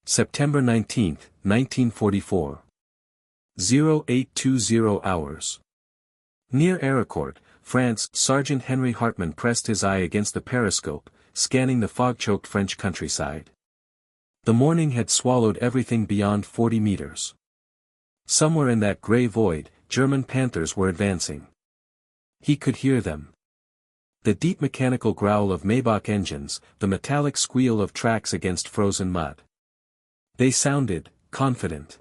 September 19, 1944. 0820 hours. Near Arracourt, France, Sergeant Henry Hartman pressed his eye against the periscope, scanning the fog-choked French countryside. The morning had swallowed everything beyond 40 meters. Somewhere in that gray void, German Panthers were advancing. He could hear them. The deep mechanical growl of Maybach engines, the metallic squeal of tracks against frozen mud. They sounded confident.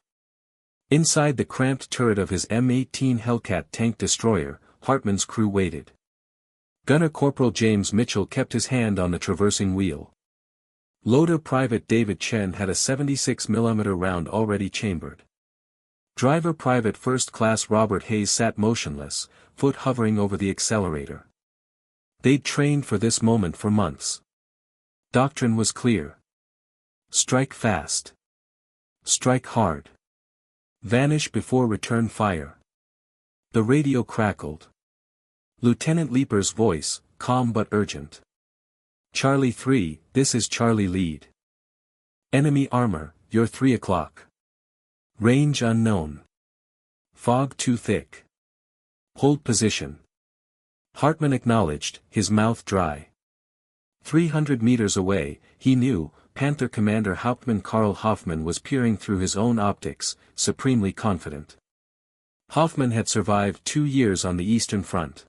Inside the cramped turret of his M18 Hellcat tank destroyer, Hartman's crew waited. Gunner Corporal James Mitchell kept his hand on the traversing wheel. Loader Private David Chen had a 76mm round already chambered. Driver Private First Class Robert Hayes sat motionless, foot hovering over the accelerator. They'd trained for this moment for months. Doctrine was clear. Strike fast. Strike hard. Vanish before return fire. The radio crackled. Lieutenant Leaper's voice, calm but urgent. Charlie 3, this is Charlie lead. Enemy armor, you're 3 o'clock. Range unknown. Fog too thick. Hold position. Hartman acknowledged, his mouth dry. 300 meters away, he knew, Panther Commander Hauptmann Karl Hoffmann was peering through his own optics, supremely confident. Hoffmann had survived 2 years on the Eastern Front.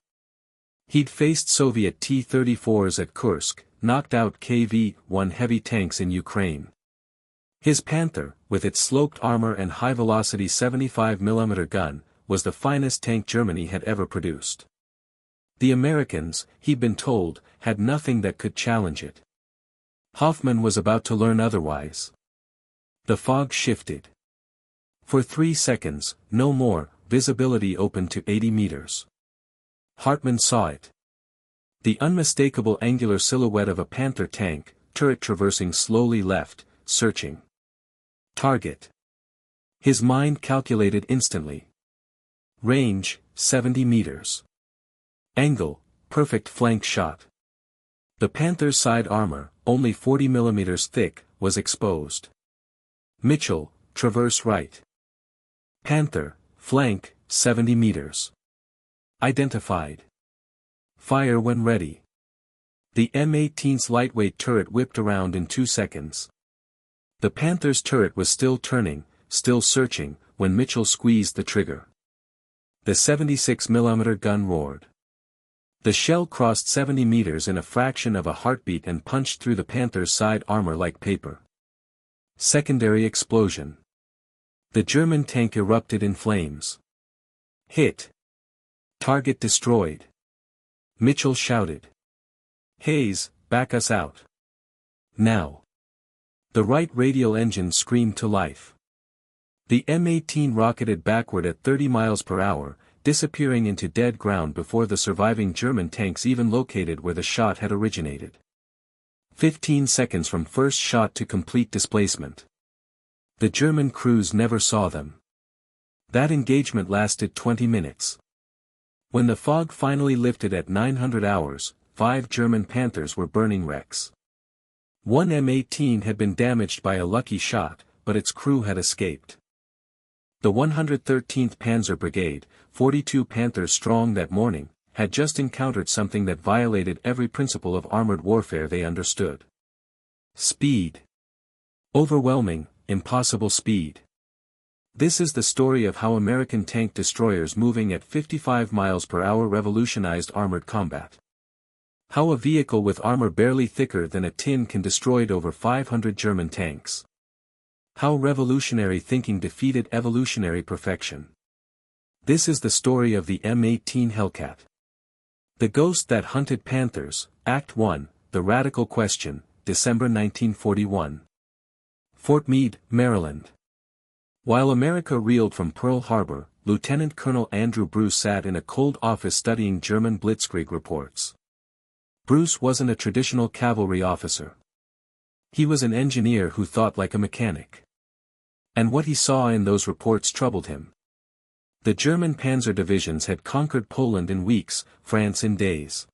He'd faced Soviet T-34s at Kursk, knocked out KV-1 heavy tanks in Ukraine. His Panther, with its sloped armor and high-velocity 75mm gun, was the finest tank Germany had ever produced. The Americans, he'd been told, had nothing that could challenge it. Hoffmann was about to learn otherwise. The fog shifted. For 3 seconds, no more, visibility opened to 80 meters. Hartman saw it. The unmistakable angular silhouette of a Panther tank, turret traversing slowly left, searching. Target. His mind calculated instantly. Range, 70 meters. Angle, perfect flank shot. The Panther's side armor, only 40mm thick, was exposed. Mitchell, traverse right. Panther, flank, 70 meters. Identified. Fire when ready. The M18's lightweight turret whipped around in 2 seconds. The Panther's turret was still turning, still searching, when Mitchell squeezed the trigger. The 76mm gun roared. The shell crossed 70 meters in a fraction of a heartbeat and punched through the Panther's side armor like paper. Secondary explosion. The German tank erupted in flames. Hit. Target destroyed. Mitchell shouted. Hayes, back us out. Now. The right radial engine screamed to life. The M18 rocketed backward at 30 miles per hour, disappearing into dead ground before the surviving German tanks even located where the shot had originated. 15 seconds from first shot to complete displacement. The German crews never saw them. That engagement lasted 20 minutes. When the fog finally lifted at 900 hours, 5 German Panthers were burning wrecks. One M18 had been damaged by a lucky shot, but its crew had escaped. The 113th Panzer Brigade, 42 Panthers strong that morning, had just encountered something that violated every principle of armored warfare they understood. Speed. Overwhelming, impossible speed. This is the story of how American tank destroyers moving at 55 miles per hour revolutionized armored combat. How a vehicle with armor barely thicker than a tin can destroy over 500 German tanks. How revolutionary thinking defeated evolutionary perfection. This is the story of the M18 Hellcat. The Ghost That Hunted Panthers, Act 1, The Radical Question, December 1941. Fort Meade, Maryland. While America reeled from Pearl Harbor, Lieutenant Colonel Andrew Bruce sat in a cold office studying German blitzkrieg reports. Bruce wasn't a traditional cavalry officer. He was an engineer who thought like a mechanic. And what he saw in those reports troubled him. The German panzer divisions had conquered Poland in weeks, France in days.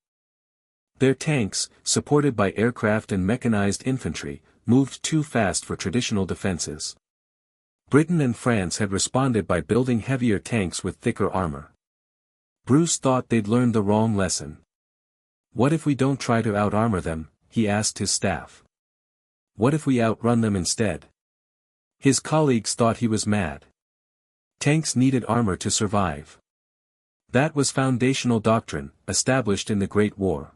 Their tanks, supported by aircraft and mechanized infantry, moved too fast for traditional defenses. Britain and France had responded by building heavier tanks with thicker armor. Bruce thought they'd learned the wrong lesson. "What if we don't try to out-armor them?" he asked his staff. "What if we outrun them instead?" His colleagues thought he was mad. Tanks needed armor to survive. That was foundational doctrine, established in the Great War.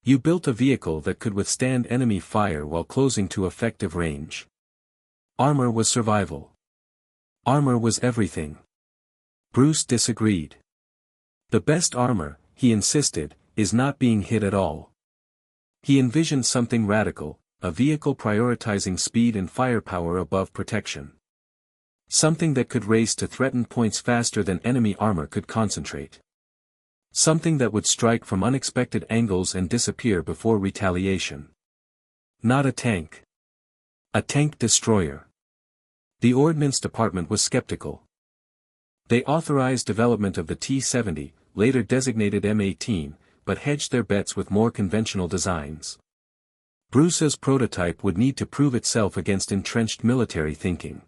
You built a vehicle that could withstand enemy fire while closing to effective range. Armor was survival. Armor was everything. Bruce disagreed. The best armor, he insisted, is not being hit at all. He envisioned something radical, a vehicle prioritizing speed and firepower above protection. Something that could race to threaten points faster than enemy armor could concentrate. Something that would strike from unexpected angles and disappear before retaliation. Not a tank. A tank destroyer. The Ordnance Department was skeptical. They authorized development of the T-70, later designated M18, but hedged their bets with more conventional designs. Bruce's prototype would need to prove itself against entrenched military thinking.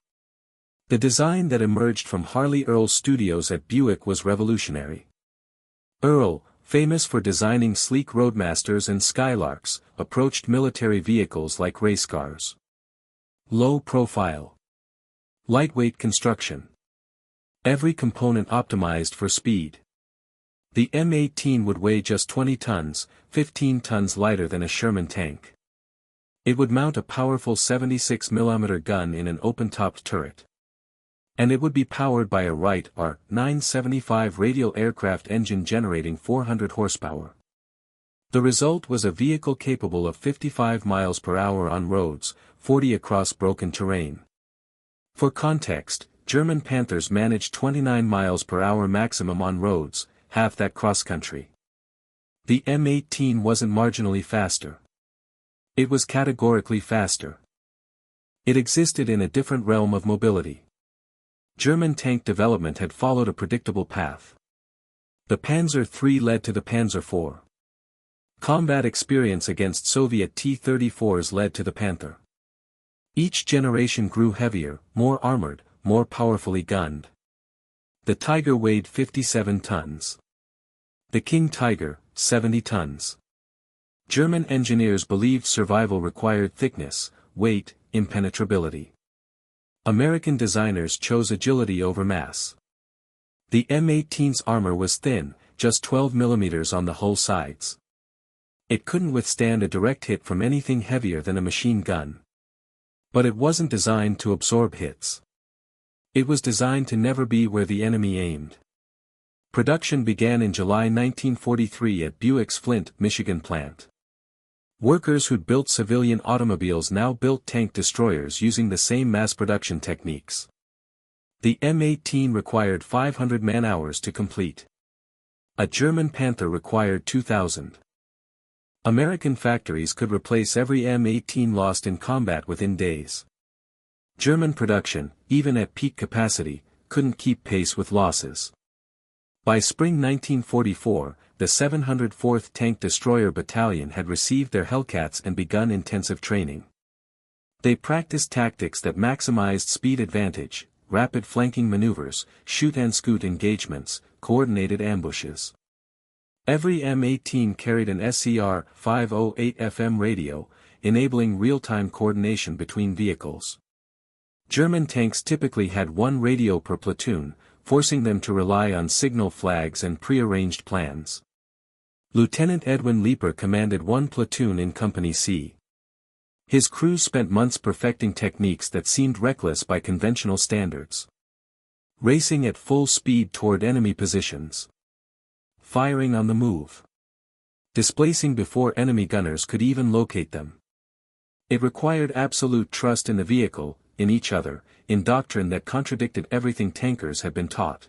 The design that emerged from Harley Earl's studios at Buick was revolutionary. Earl, famous for designing sleek Roadmasters and Skylarks, approached military vehicles like race cars. Low profile. Lightweight construction. Every component optimized for speed. The M18 would weigh just 20 tons, 15 tons lighter than a Sherman tank. It would mount a powerful 76mm gun in an open-topped turret. And it would be powered by a Wright R-975 radial aircraft engine generating 400 horsepower. The result was a vehicle capable of 55 miles per hour on roads, 40 across broken terrain. For context, German Panthers managed 29 miles per hour maximum on roads, half that cross-country. The M18 wasn't marginally faster. It was categorically faster. It existed in a different realm of mobility. German tank development had followed a predictable path. The Panzer III led to the Panzer IV. Combat experience against Soviet T-34s led to the Panther. Each generation grew heavier, more armored, more powerfully gunned. The Tiger weighed 57 tons. The King Tiger, 70 tons. German engineers believed survival required thickness, weight, impenetrability. American designers chose agility over mass. The M18's armor was thin, just 12 mm on the hull sides. It couldn't withstand a direct hit from anything heavier than a machine gun. But it wasn't designed to absorb hits. It was designed to never be where the enemy aimed. Production began in July 1943 at Buick's Flint, Michigan plant. Workers who'd built civilian automobiles now built tank destroyers using the same mass production techniques. The M18 required 500 man-hours to complete. A German Panther required 2,000. American factories could replace every M18 lost in combat within days. German production, even at peak capacity, couldn't keep pace with losses. By spring 1944, the 704th Tank Destroyer Battalion had received their Hellcats and begun intensive training. They practiced tactics that maximized speed advantage, rapid flanking maneuvers, shoot-and-scoot engagements, coordinated ambushes. Every M18 carried an SCR 508 FM radio, enabling real-time coordination between vehicles. German tanks typically had one radio per platoon, forcing them to rely on signal flags and pre-arranged plans. Lieutenant Edwin Leeper commanded one platoon in Company C. His crews spent months perfecting techniques that seemed reckless by conventional standards. Racing at full speed toward enemy positions. Firing on the move. Displacing before enemy gunners could even locate them. It required absolute trust in the vehicle, in each other, in doctrine that contradicted everything tankers had been taught.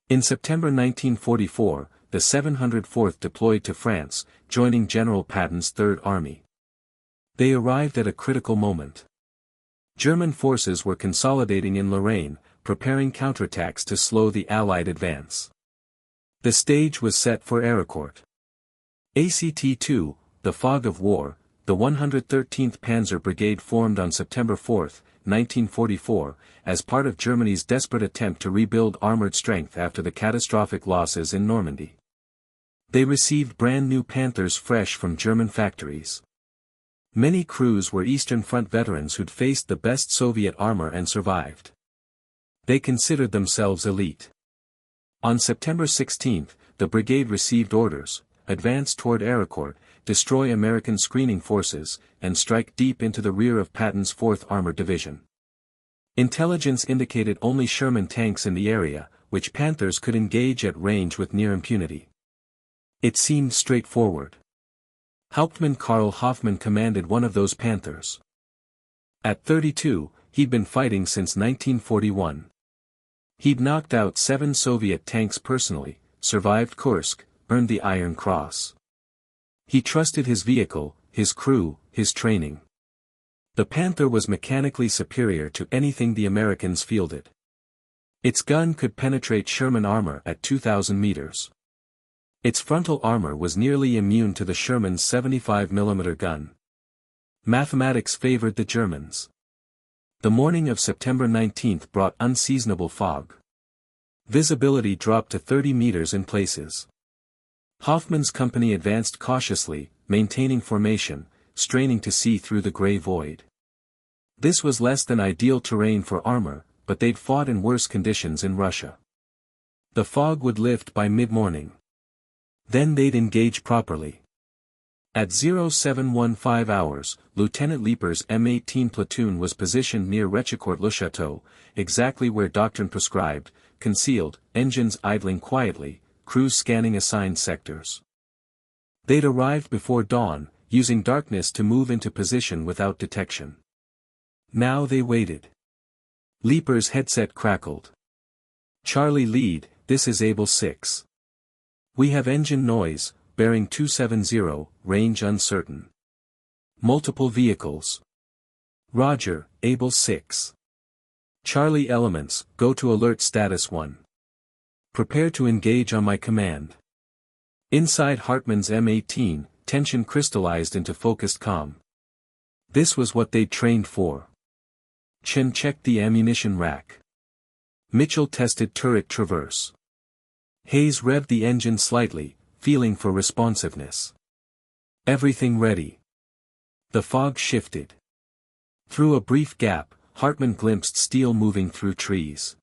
In September 1944, the 704th deployed to France, joining General Patton's Third Army. They arrived at a critical moment. German forces were consolidating in Lorraine, preparing counterattacks to slow the Allied advance. The stage was set for Arracourt. ACT-II, the fog of war, the 113th Panzer Brigade formed on September 4, 1944, as part of Germany's desperate attempt to rebuild armored strength after the catastrophic losses in Normandy. They received brand new Panthers fresh from German factories. Many crews were Eastern Front veterans who'd faced the best Soviet armor and survived. They considered themselves elite. On September 16, the brigade received orders: advance toward Arracourt, destroy American screening forces, and strike deep into the rear of Patton's 4th Armored Division. Intelligence indicated only Sherman tanks in the area, which Panthers could engage at range with near impunity. It seemed straightforward. Hauptmann Karl Hoffmann commanded one of those Panthers. At 32, he'd been fighting since 1941. He'd knocked out 7 Soviet tanks personally, survived Kursk, earned the Iron Cross. He trusted his vehicle, his crew, his training. The Panther was mechanically superior to anything the Americans fielded. Its gun could penetrate Sherman armor at 2,000 meters. Its frontal armor was nearly immune to the Sherman's 75mm gun. Mathematics favored the Germans. The morning of September 19 brought unseasonable fog. Visibility dropped to 30 meters in places. Hoffmann's company advanced cautiously, maintaining formation, straining to see through the gray void. This was less than ideal terrain for armor, but they'd fought in worse conditions in Russia. The fog would lift by mid-morning. Then they'd engage properly. At 0715 hours, Lieutenant Leeper's M18 platoon was positioned near Rechicourt-le-Château, exactly where Doctrine prescribed, concealed, engines idling quietly, crews scanning assigned sectors. They'd arrived before dawn, using darkness to move into position without detection. Now they waited. Leeper's headset crackled. Charlie lead, this is Able 6. We have engine noise, bearing 270, range uncertain. Multiple vehicles. Roger, Able 6. Charlie elements, go to alert status 1. Prepare to engage on my command. Inside Hartman's M18, tension crystallized into focused calm. This was what they'd trained for. Chen checked the ammunition rack. Mitchell tested turret traverse. Hayes revved the engine slightly, feeling for responsiveness. Everything ready. The fog shifted. Through a brief gap, Hartman glimpsed steel moving through trees.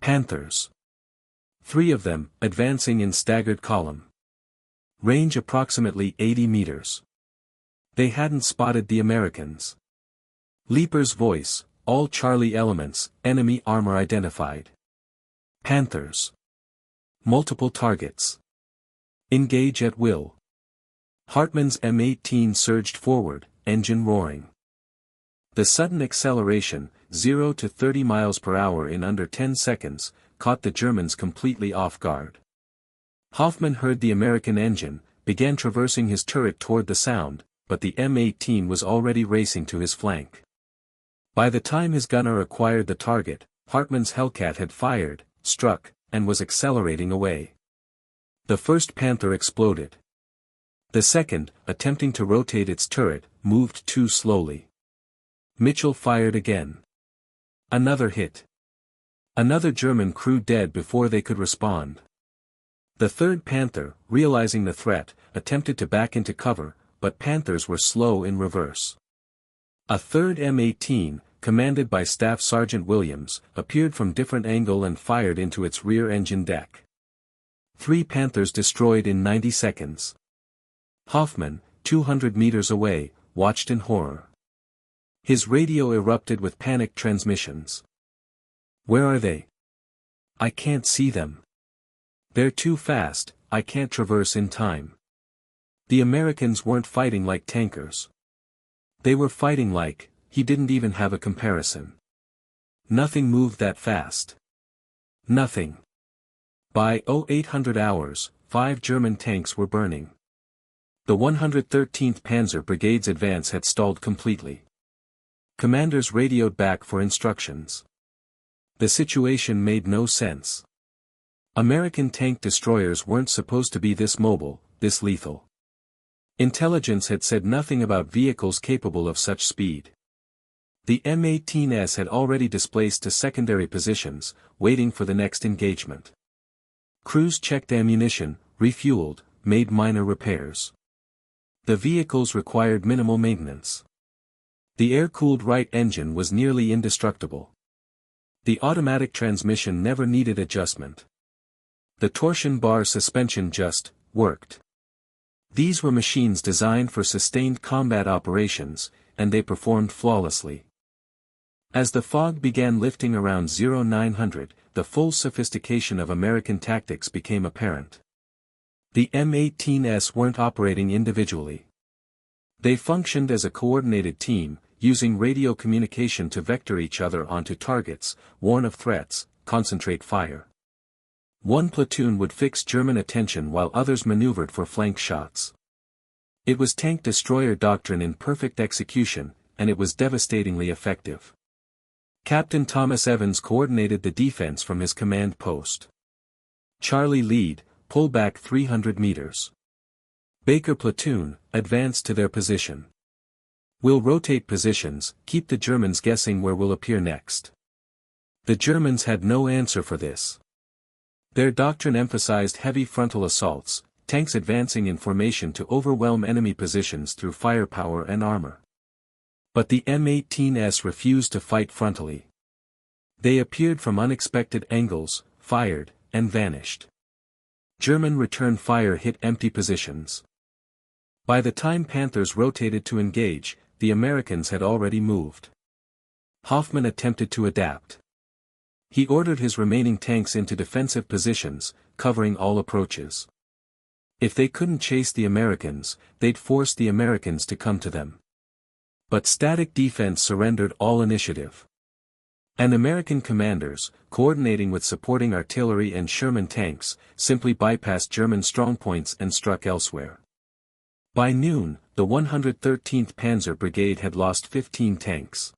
Panthers. 3 of them, advancing in staggered column. Range approximately 80 meters. They hadn't spotted the Americans. Leeper's voice, all Charlie elements, enemy armor identified. Panthers. Multiple targets. Engage at will. Hartman's M18 surged forward, engine roaring. The sudden acceleration, 0 to 30 miles per hour in under 10 seconds, caught the Germans completely off guard. Hoffman heard the American engine, began traversing his turret toward the sound, but the M18 was already racing to his flank. By the time his gunner acquired the target, Hartman's Hellcat had fired, struck, and was accelerating away. The first Panther exploded. The second, attempting to rotate its turret, moved too slowly. Mitchell fired again. Another hit. Another German crew dead before they could respond. The third Panther, realizing the threat, attempted to back into cover, but Panthers were slow in reverse. A third M18, commanded by Staff Sergeant Williams, appeared from different angle and fired into its rear engine deck. 3 Panthers destroyed in 90 seconds. Hoffman, 200 meters away, watched in horror. His radio erupted with panicked transmissions. Where are they? I can't see them. They're too fast, I can't traverse in time. The Americans weren't fighting like tankers. They were fighting like, he didn't even have a comparison. Nothing moved that fast. Nothing. By 0800 hours, 5 German tanks were burning. The 113th Panzer Brigade's advance had stalled completely. Commanders radioed back for instructions. The situation made no sense. American tank destroyers weren't supposed to be this mobile, this lethal. Intelligence had said nothing about vehicles capable of such speed. The M18s had already displaced to secondary positions, waiting for the next engagement. Crews checked ammunition, refueled, made minor repairs. The vehicles required minimal maintenance. The air-cooled right engine was nearly indestructible. The automatic transmission never needed adjustment. The torsion bar suspension just worked. These were machines designed for sustained combat operations, and they performed flawlessly. As the fog began lifting around 0900, the full sophistication of American tactics became apparent. The M18s weren't operating individually. They functioned as a coordinated team, using radio communication to vector each other onto targets, warn of threats, concentrate fire. One platoon would fix German attention while others maneuvered for flank shots. It was tank destroyer doctrine in perfect execution, and it was devastatingly effective. Captain Thomas Evans coordinated the defense from his command post. Charlie lead, pull back 300 meters. Baker platoon, advance to their position. We'll rotate positions, keep the Germans guessing where we'll appear next. The Germans had no answer for this. Their doctrine emphasized heavy frontal assaults, tanks advancing in formation to overwhelm enemy positions through firepower and armor. But the M18s refused to fight frontally. They appeared from unexpected angles, fired, and vanished. German return fire hit empty positions. By the time Panthers rotated to engage, the Americans had already moved. Hoffman attempted to adapt. He ordered his remaining tanks into defensive positions, covering all approaches. If they couldn't chase the Americans, they'd force the Americans to come to them. But static defense surrendered all initiative. And American commanders, coordinating with supporting artillery and Sherman tanks, simply bypassed German strongpoints and struck elsewhere. By noon, the 113th Panzer Brigade had lost 15 tanks.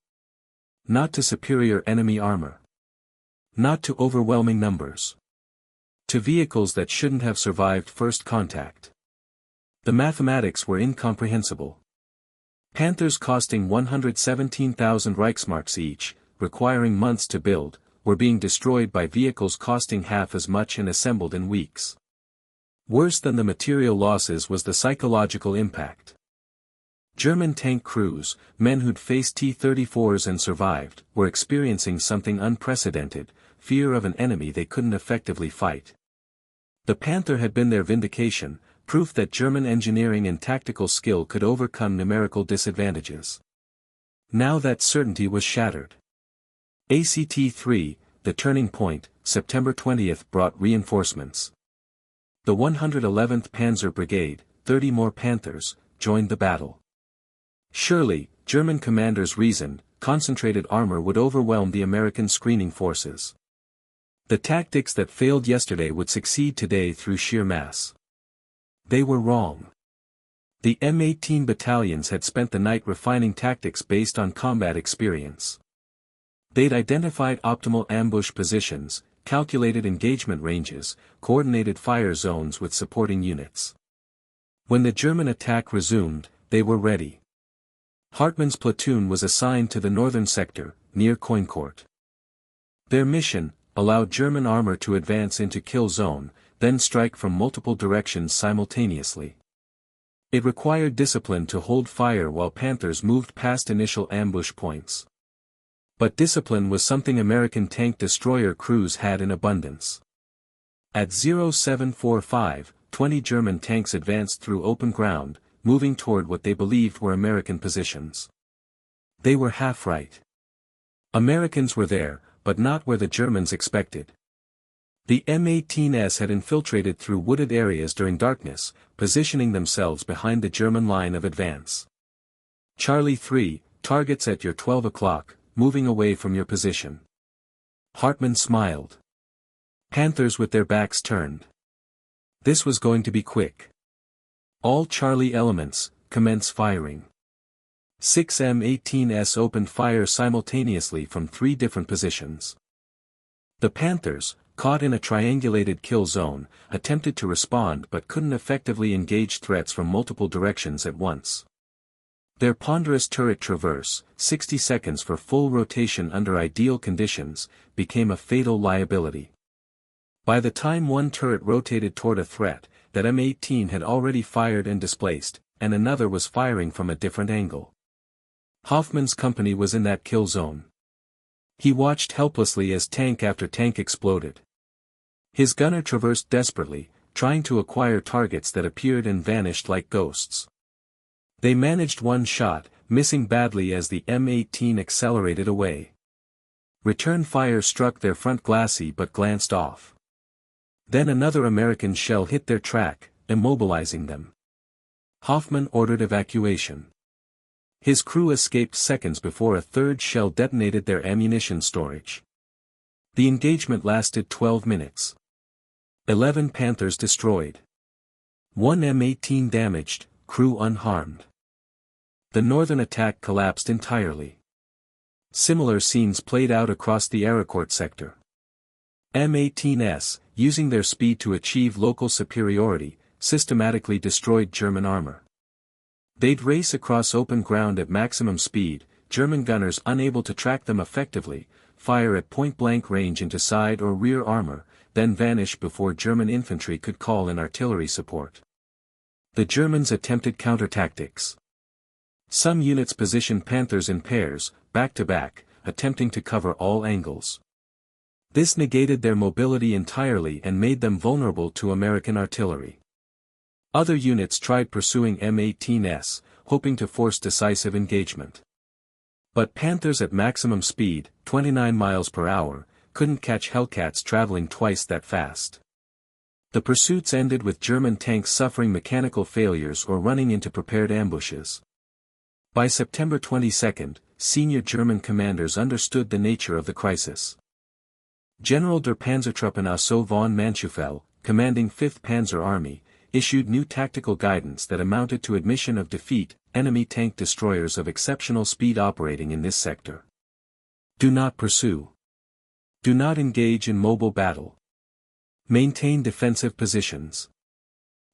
Not to superior enemy armor. Not to overwhelming numbers. To vehicles that shouldn't have survived first contact. The mathematics were incomprehensible. Panthers costing 117,000 Reichsmarks each, requiring months to build, were being destroyed by vehicles costing half as much and assembled in weeks. Worse than the material losses was the psychological impact. German tank crews, men who'd faced T-34s and survived, were experiencing something unprecedented, fear of an enemy they couldn't effectively fight. The Panther had been their vindication, proof that German engineering and tactical skill could overcome numerical disadvantages. Now that certainty was shattered. ACT-3, the turning point, September 20th brought reinforcements. The 111th Panzer Brigade, 30 more Panthers, joined the battle. Surely, German commanders reasoned, concentrated armor would overwhelm the American screening forces. The tactics that failed yesterday would succeed today through sheer mass. They were wrong. The M18 battalions had spent the night refining tactics based on combat experience. They'd identified optimal ambush positions, calculated engagement ranges, coordinated fire zones with supporting units. When the German attack resumed, they were ready. Hartman's platoon was assigned to the northern sector, near Coincourt. Their mission, allowed German armor to advance into kill zone, then strike from multiple directions simultaneously. It required discipline to hold fire while Panthers moved past initial ambush points. But discipline was something American tank destroyer crews had in abundance. At 0745, 20 German tanks advanced through open ground, moving toward what they believed were American positions. They were half right. Americans were there, but not where the Germans expected. The M18s had infiltrated through wooded areas during darkness, positioning themselves behind the German line of advance. Charlie 3, targets at your 12 o'clock, moving away from your position. Hartman smiled. Panthers with their backs turned. This was going to be quick. All Charlie elements, commence firing. 6 M18s opened fire simultaneously from 3 different positions. The Panthers, caught in a triangulated kill zone, attempted to respond but couldn't effectively engage threats from multiple directions at once. Their ponderous turret traverse, 60 seconds for full rotation under ideal conditions, became a fatal liability. By the time one turret rotated toward a threat, that M18 had already fired and displaced, and another was firing from a different angle. Hoffman's company was in that kill zone. He watched helplessly as tank after tank exploded. His gunner traversed desperately, trying to acquire targets that appeared and vanished like ghosts. They managed one shot, missing badly as the M18 accelerated away. Return fire struck their front glacis but glanced off. Then another American shell hit their track, immobilizing them. Hoffman ordered evacuation. His crew escaped seconds before a third shell detonated their ammunition storage. The engagement lasted 12 minutes. 11 Panthers destroyed. 1 M18 damaged, crew unharmed. The northern attack collapsed entirely. Similar scenes played out across the Arracourt sector. M18s, using their speed to achieve local superiority, systematically destroyed German armor. They'd race across open ground at maximum speed, German gunners unable to track them effectively, fire at point-blank range into side or rear armor, then vanish before German infantry could call in artillery support. The Germans attempted counter-tactics. Some units positioned Panthers in pairs, back-to-back, attempting to cover all angles. This negated their mobility entirely and made them vulnerable to American artillery. Other units tried pursuing M18s, hoping to force decisive engagement. But Panthers at maximum speed, 29 miles per hour, couldn't catch Hellcats traveling twice that fast. The pursuits ended with German tanks suffering mechanical failures or running into prepared ambushes. By September 22, senior German commanders understood the nature of the crisis. General der Panzertruppen Asso von Manschufel, commanding 5th Panzer Army, issued new tactical guidance that amounted to admission of defeat, enemy tank destroyers of exceptional speed operating in this sector. Do not pursue. Do not engage in mobile battle. Maintain defensive positions.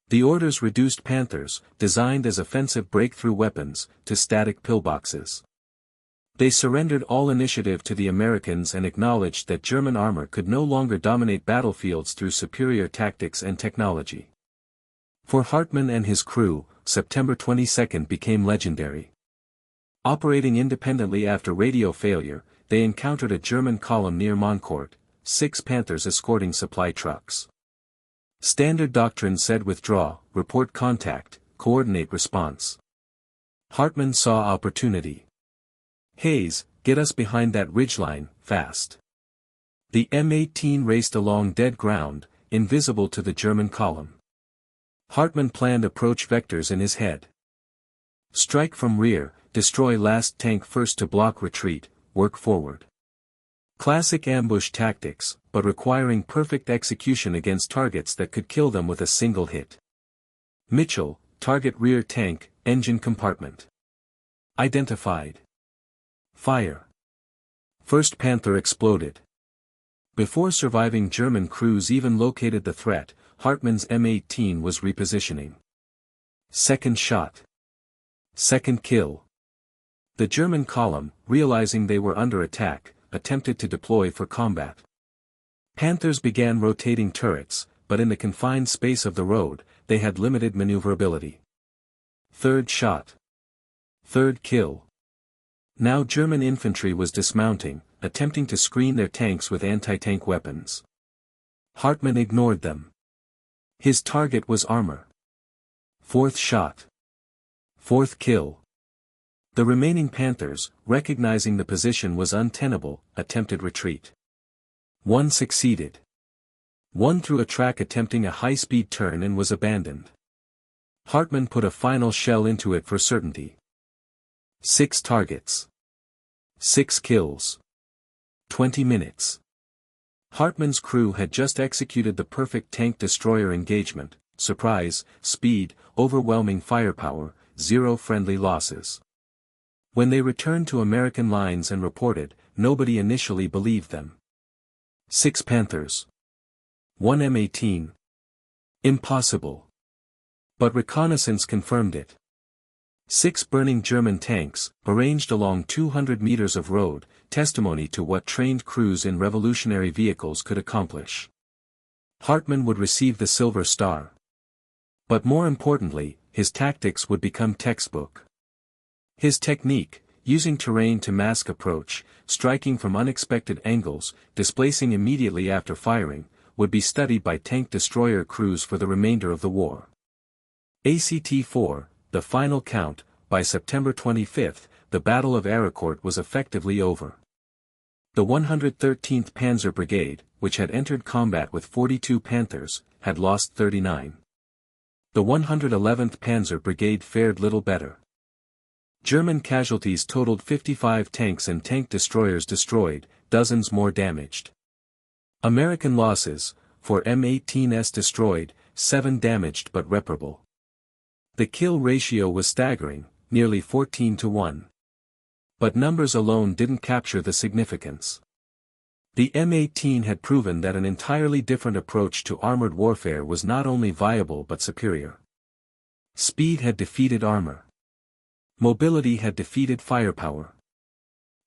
The orders reduced Panthers, designed as offensive breakthrough weapons, to static pillboxes. They surrendered all initiative to the Americans and acknowledged that German armor could no longer dominate battlefields through superior tactics and technology. For Hartman and his crew, September 22 became legendary. Operating independently after radio failure, they encountered a German column near Moncourt, 6 Panthers escorting supply trucks. Standard Doctrine said withdraw, report contact, coordinate response. Hartman saw opportunity. Hayes, get us behind that ridgeline, fast. The M18 raced along dead ground, invisible to the German column. Hartman planned approach vectors in his head. Strike from rear, destroy last tank first to block retreat, work forward. Classic ambush tactics, but requiring perfect execution against targets that could kill them with a single hit. Mitchell, target rear tank, engine compartment. Identified. Fire. First Panther exploded. Before surviving German crews even located the threat, Hartman's M18 was repositioning. Second shot. Second kill. The German column, realizing they were under attack, attempted to deploy for combat. Panthers began rotating turrets, but in the confined space of the road, they had limited maneuverability. Third shot. Third kill. Now German infantry was dismounting, attempting to screen their tanks with anti-tank weapons. Hartman ignored them. His target was armor. Fourth shot. Fourth kill. The remaining Panthers, recognizing the position was untenable, attempted retreat. One succeeded. One threw a track attempting a high-speed turn and was abandoned. Hartman put a final shell into it for certainty. 6 targets. 6 kills. 20 minutes. Hartman's crew had just executed the perfect tank destroyer engagement: surprise, speed, overwhelming firepower, 0 friendly losses. When they returned to American lines and reported, nobody initially believed them. 6 Panthers. One M18. Impossible. But reconnaissance confirmed it. 6 burning German tanks, arranged along 200 meters of road, testimony to what trained crews in revolutionary vehicles could accomplish. Hartman would receive the Silver Star. But more importantly, his tactics would become textbook. His technique, using terrain to mask approach, striking from unexpected angles, displacing immediately after firing, would be studied by tank destroyer crews for the remainder of the war. ACT-4, the final count. By September 25, the Battle of Arracourt was effectively over. The 113th Panzer Brigade, which had entered combat with 42 Panthers, had lost 39. The 111th Panzer Brigade fared little better. German casualties totaled 55 tanks and tank destroyers destroyed, dozens more damaged. American losses, for M18s destroyed, 7 damaged but reparable. The kill ratio was staggering, nearly 14-1. But numbers alone didn't capture the significance. The M18 had proven that an entirely different approach to armored warfare was not only viable but superior. Speed had defeated armor. Mobility had defeated firepower.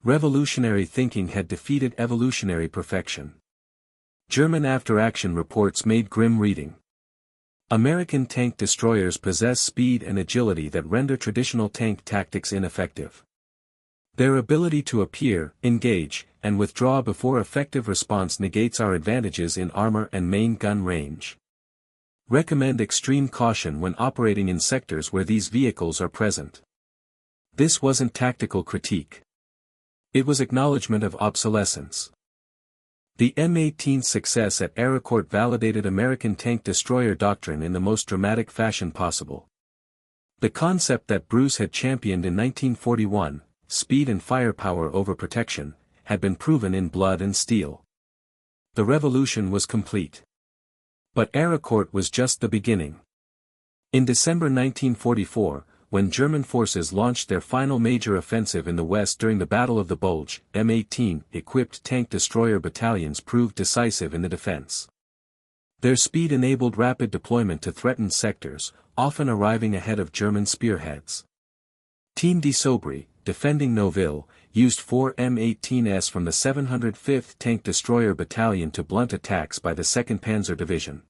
Revolutionary thinking had defeated evolutionary perfection. German after-action reports made grim reading. American tank destroyers possess speed and agility that render traditional tank tactics ineffective. Their ability to appear, engage, and withdraw before effective response negates our advantages in armor and main gun range. Recommend extreme caution when operating in sectors where these vehicles are present. This wasn't tactical critique. It was acknowledgement of obsolescence. The M18's success at Arracourt validated American tank destroyer doctrine in the most dramatic fashion possible. The concept that Bruce had championed in 1941, speed and firepower over protection, had been proven in blood and steel. The revolution was complete. But Arracourt was just the beginning. In December 1944, when German forces launched their final major offensive in the West during the Battle of the Bulge, M18-equipped tank destroyer battalions proved decisive in the defense. Their speed enabled rapid deployment to threatened sectors, often arriving ahead of German spearheads. Team de Sobry, defending Nouville, used 4 M18s from the 705th Tank Destroyer Battalion to blunt attacks by the 2nd Panzer Division.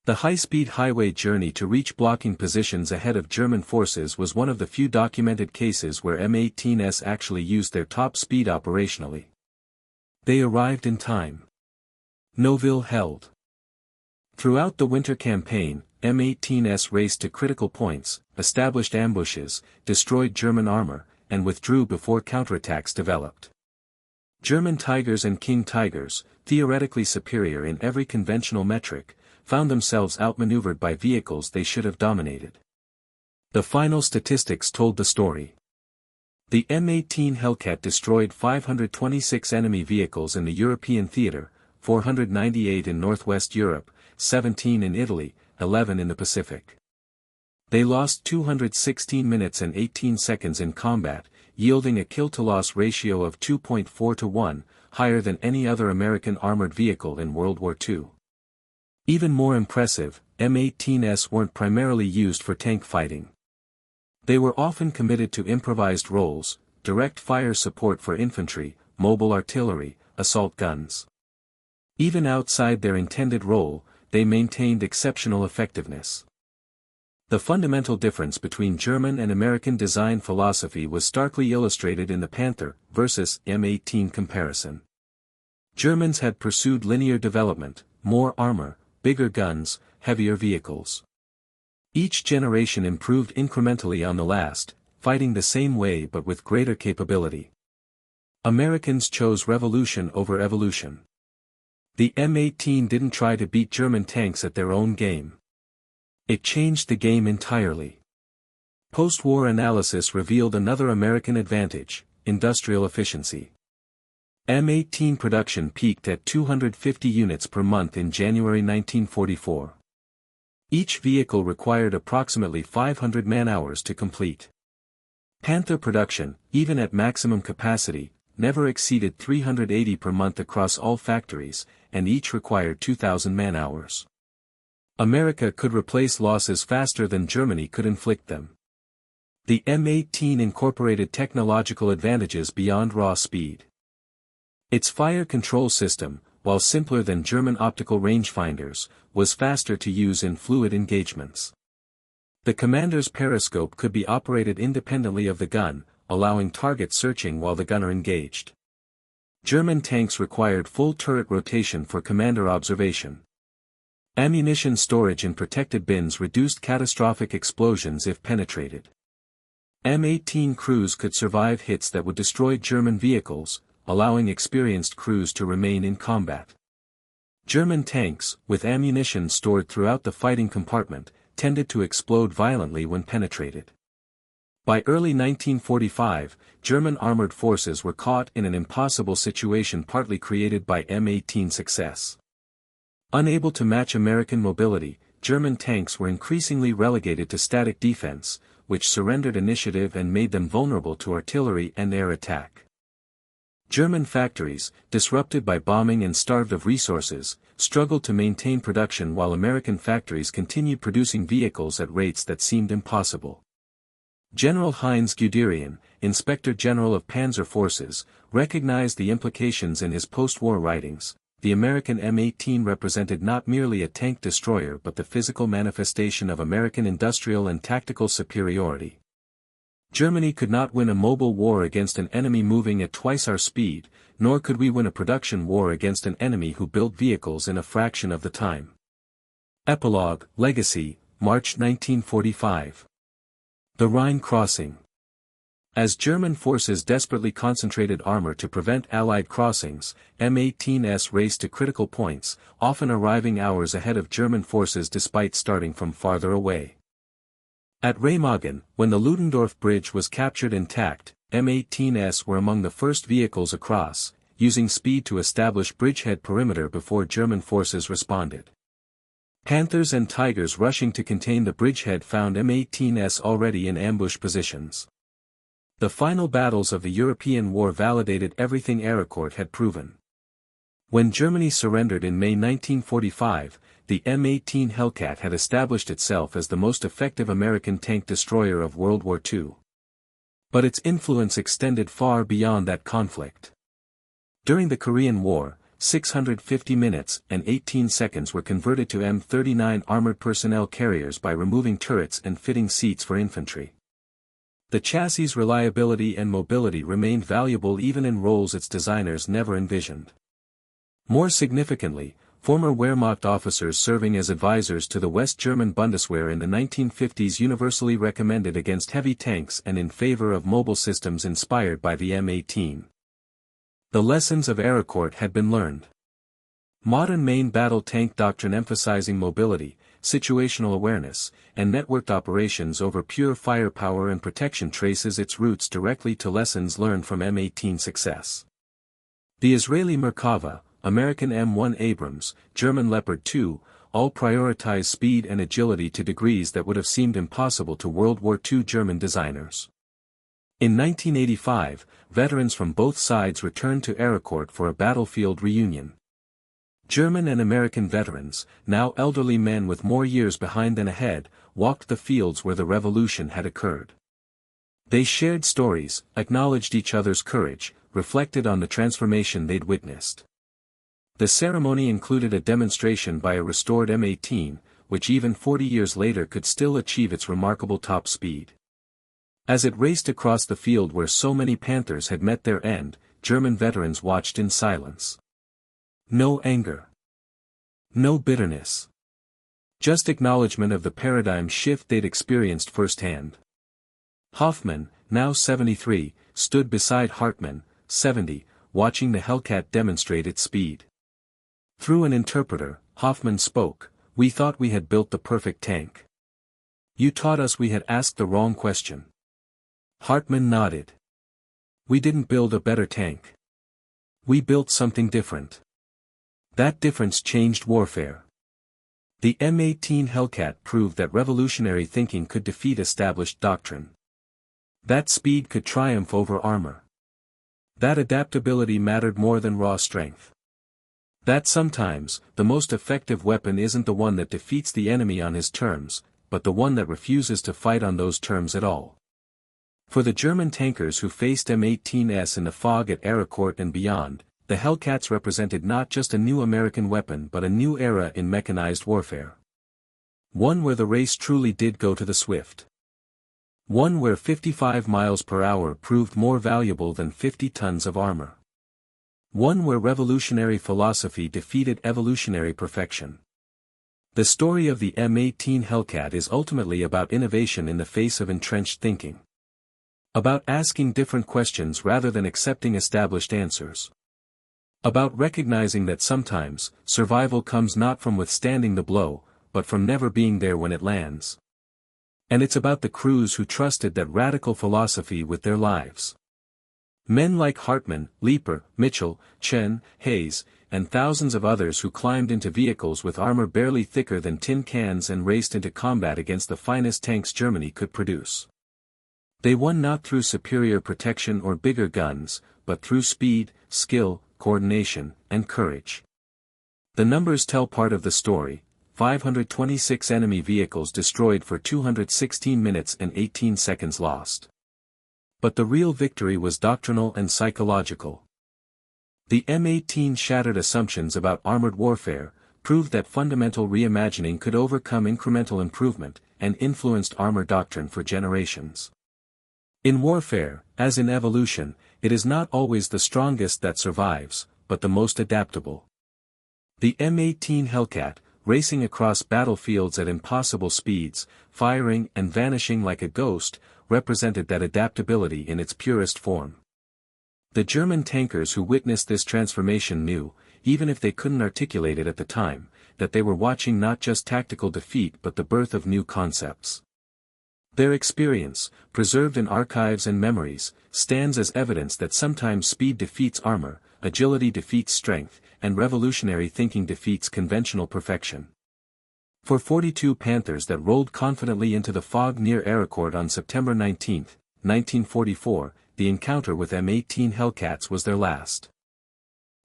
The high-speed highway journey to reach blocking positions ahead of German forces was one of the few documented cases where M18s actually used their top speed operationally. They arrived in time. Nouville held. Throughout the winter campaign, M18s raced to critical points, established ambushes, destroyed German armor, and withdrew before counterattacks developed. German Tigers and King Tigers, theoretically superior in every conventional metric, found themselves outmaneuvered by vehicles they should have dominated. The final statistics told the story. The M18 Hellcat destroyed 526 enemy vehicles in the European theater, 498 in Northwest Europe, 17 in Italy, 11 in the Pacific. They lost 216 minutes and 18 seconds in combat, yielding a kill-to-loss ratio of 2.4-1, higher than any other American armored vehicle in World War II. Even more impressive, M18s weren't primarily used for tank fighting. They were often committed to improvised roles, direct fire support for infantry, mobile artillery, assault guns. Even outside their intended role, they maintained exceptional effectiveness. The fundamental difference between German and American design philosophy was starkly illustrated in the Panther versus M18 comparison. Germans had pursued linear development, more armor, bigger guns, heavier vehicles. Each generation improved incrementally on the last, fighting the same way but with greater capability. Americans chose revolution over evolution. The M18 didn't try to beat German tanks at their own game. It changed the game entirely. Post-war analysis revealed another American advantage: industrial efficiency. M18 production peaked at 250 units per month in January 1944. Each vehicle required approximately 500 man-hours to complete. Panther production, even at maximum capacity, never exceeded 380 per month across all factories, and each required 2,000 man-hours. America could replace losses faster than Germany could inflict them. The M18 incorporated technological advantages beyond raw speed. Its fire control system, while simpler than German optical rangefinders, was faster to use in fluid engagements. The commander's periscope could be operated independently of the gun, allowing target searching while the gunner engaged. German tanks required full turret rotation for commander observation. Ammunition storage in protected bins reduced catastrophic explosions if penetrated. M18 crews could survive hits that would destroy German vehicles, allowing experienced crews to remain in combat. German tanks, with ammunition stored throughout the fighting compartment, tended to explode violently when penetrated. By early 1945, German armored forces were caught in an impossible situation partly created by M18 success. Unable to match American mobility, German tanks were increasingly relegated to static defense, which surrendered initiative and made them vulnerable to artillery and air attack. German factories, disrupted by bombing and starved of resources, struggled to maintain production while American factories continued producing vehicles at rates that seemed impossible. General Heinz Guderian, Inspector General of Panzer Forces, recognized the implications in his post-war writings. The American M18 represented not merely a tank destroyer but the physical manifestation of American industrial and tactical superiority. Germany could not win a mobile war against an enemy moving at twice our speed, nor could we win a production war against an enemy who built vehicles in a fraction of the time. Epilogue, Legacy, March 1945. The Rhine Crossing. As German forces desperately concentrated armor to prevent Allied crossings, M18s raced to critical points, often arriving hours ahead of German forces despite starting from farther away. At Remagen, when the Ludendorff Bridge was captured intact, M18s were among the first vehicles across, using speed to establish bridgehead perimeter before German forces responded. Panthers and Tigers rushing to contain the bridgehead found M18s already in ambush positions. The final battles of the European War validated everything Arracourt had proven. When Germany surrendered in May 1945, the M18 Hellcat had established itself as the most effective American tank destroyer of World War II. But its influence extended far beyond that conflict. During the Korean War, 650 minutes and 18 seconds were converted to M39 armored personnel carriers by removing turrets and fitting seats for infantry. The chassis' reliability and mobility remained valuable even in roles its designers never envisioned. More significantly, former Wehrmacht officers serving as advisors to the West German Bundeswehr in the 1950s universally recommended against heavy tanks and in favor of mobile systems inspired by the M18. The lessons of Arracourt had been learned. Modern main battle tank doctrine emphasizing mobility, situational awareness, and networked operations over pure firepower and protection traces its roots directly to lessons learned from M18 success. The Israeli Merkava, American M1 Abrams, German Leopard 2, all prioritize speed and agility to degrees that would have seemed impossible to World War II German designers. In 1985, veterans from both sides returned to Arracourt for a battlefield reunion. German and American veterans, now elderly men with more years behind than ahead, walked the fields where the revolution had occurred. They shared stories, acknowledged each other's courage, reflected on the transformation they'd witnessed. The ceremony included a demonstration by a restored M18, which even 40 years later could still achieve its remarkable top speed. As it raced across the field where so many Panthers had met their end, German veterans watched in silence. No anger. No bitterness. Just acknowledgement of the paradigm shift they'd experienced firsthand. Hoffman, now 73, stood beside Hartman, 70, watching the Hellcat demonstrate its speed. Through an interpreter, Hoffman spoke, "We thought we had built the perfect tank. You taught us we had asked the wrong question." Hartman nodded. "We didn't build a better tank. We built something different. That difference changed warfare." The M18 Hellcat proved that revolutionary thinking could defeat established doctrine. That speed could triumph over armor. That adaptability mattered more than raw strength. That sometimes, the most effective weapon isn't the one that defeats the enemy on his terms, but the one that refuses to fight on those terms at all. For the German tankers who faced M18s in the fog at Arracourt and beyond, the Hellcats represented not just a new American weapon but a new era in mechanized warfare. One where the race truly did go to the swift. One where 55 miles per hour proved more valuable than 50 tons of armor. One where revolutionary philosophy defeated evolutionary perfection. The story of the M18 Hellcat is ultimately about innovation in the face of entrenched thinking. About asking different questions rather than accepting established answers. About recognizing that sometimes, survival comes not from withstanding the blow, but from never being there when it lands. And it's about the crews who trusted that radical philosophy with their lives. Men like Hartman, Leeper, Mitchell, Chen, Hayes, and thousands of others who climbed into vehicles with armor barely thicker than tin cans and raced into combat against the finest tanks Germany could produce. They won not through superior protection or bigger guns, but through speed, skill, coordination, and courage. The numbers tell part of the story: 526 enemy vehicles destroyed for 216 minutes and 18 seconds lost. But the real victory was doctrinal and psychological. The M18 shattered assumptions about armored warfare, proved that fundamental reimagining could overcome incremental improvement, and influenced armor doctrine for generations. In warfare, as in evolution, it is not always the strongest that survives, but the most adaptable. The M18 Hellcat, racing across battlefields at impossible speeds, firing and vanishing like a ghost, represented that adaptability in its purest form. The German tankers who witnessed this transformation knew, even if they couldn't articulate it at the time, that they were watching not just tactical defeat but the birth of new concepts. Their experience, preserved in archives and memories, stands as evidence that sometimes speed defeats armor, agility defeats strength, and revolutionary thinking defeats conventional perfection. For 42 Panthers that rolled confidently into the fog near Arracourt on September 19, 1944, the encounter with M18 Hellcats was their last.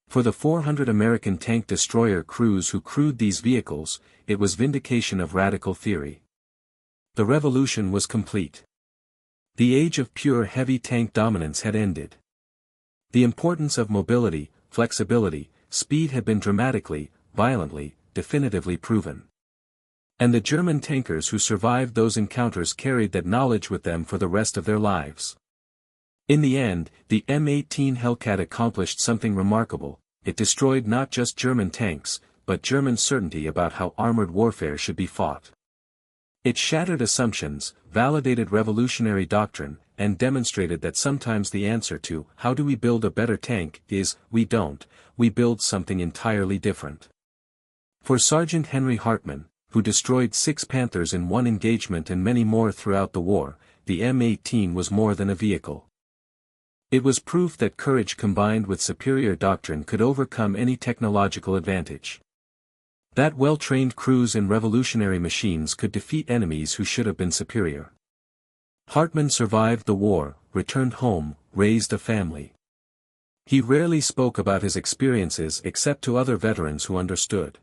For the 400 American tank destroyer crews who crewed these vehicles, it was vindication of radical theory. The revolution was complete. The age of pure heavy tank dominance had ended. The importance of mobility, flexibility, speed had been dramatically, violently, definitively proven. And the German tankers who survived those encounters carried that knowledge with them for the rest of their lives. In the end, the M18 Hellcat accomplished something remarkable. It destroyed not just German tanks, but German certainty about how armored warfare should be fought. It shattered assumptions, validated revolutionary doctrine, and demonstrated that sometimes the answer to "how do we build a better tank" is, we don't, we build something entirely different. For Sergeant Henry Hartman, who destroyed 6 Panthers in one engagement and many more throughout the war, the M18 was more than a vehicle. It was proof that courage combined with superior doctrine could overcome any technological advantage. That well-trained crews in revolutionary machines could defeat enemies who should have been superior. Hartman survived the war, returned home, raised a family. He rarely spoke about his experiences except to other veterans who understood.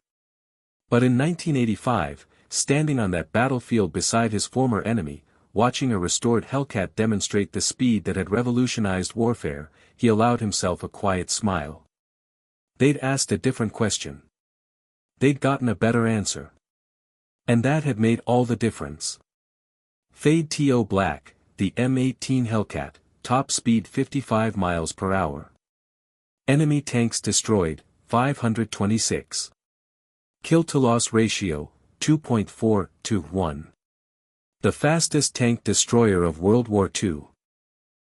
But in 1985, standing on that battlefield beside his former enemy, watching a restored Hellcat demonstrate the speed that had revolutionized warfare, he allowed himself a quiet smile. They'd asked a different question. They'd gotten a better answer. And that had made all the difference. Fade to black, the M18 Hellcat, top speed 55 miles per hour. Enemy tanks destroyed, 526. Kill-to-loss ratio, 2.4 to 1. The fastest tank destroyer of World War II.